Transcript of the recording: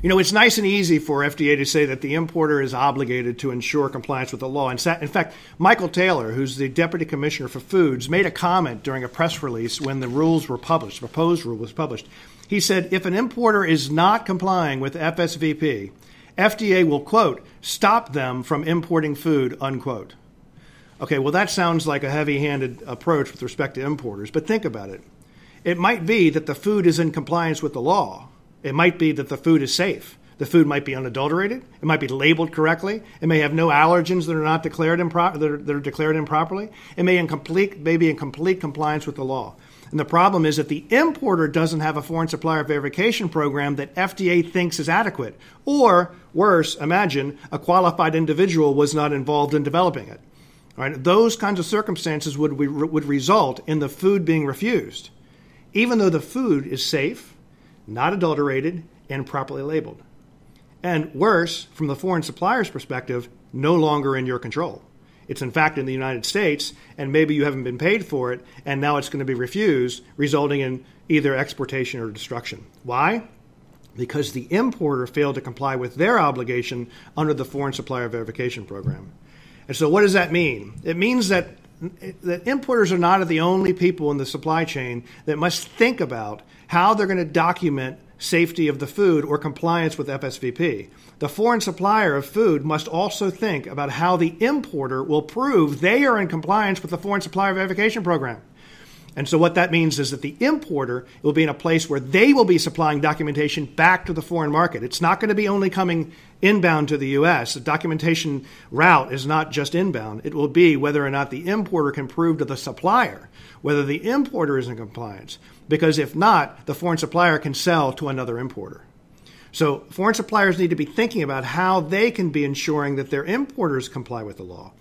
It's nice and easy for FDA to say that the importer is obligated to ensure compliance with the law. In fact, Michael Taylor, who's the Deputy Commissioner for Foods, made a comment during a press release when the rules were published, the proposed rule was published. He said, if an importer is not complying with FSVP, FDA will, quote, stop them from importing food, unquote. Okay, well, that sounds like a heavy-handed approach with respect to importers, but think about it. It might be that the food is in compliance with the law. It might be that the food is safe. The food might be unadulterated. It might be labeled correctly. It may have no allergens that are not declared that are declared improperly. It may be in complete compliance with the law. And the problem is that the importer doesn't have a foreign supplier verification program that FDA thinks is adequate. Or, worse, imagine a qualified individual was not involved in developing it. All right? Those kinds of circumstances would result in the food being refused, even though the food is safe, not adulterated, and properly labeled. And worse, from the foreign supplier's perspective, no longer in your control. It's in fact in the United States, and maybe you haven't been paid for it, and now it's going to be refused, resulting in either exportation or destruction. Why? Because the importer failed to comply with their obligation under the Foreign Supplier Verification Program. And so what does that mean? It means that importers are not the only people in the supply chain that must think about how they're going to document safety of the food or compliance with FSVP. The foreign supplier of food must also think about how the importer will prove they are in compliance with the Foreign Supplier Verification Program. And so what that means is that the importer will be in a place where they will be supplying documentation back to the foreign market. It's not going to be only coming inbound to the U.S. The documentation route is not just inbound. It will be whether or not the importer can prove to the supplier whether the importer is in compliance. Because if not, the foreign supplier can sell to another importer. So foreign suppliers need to be thinking about how they can be ensuring that their importers comply with the law.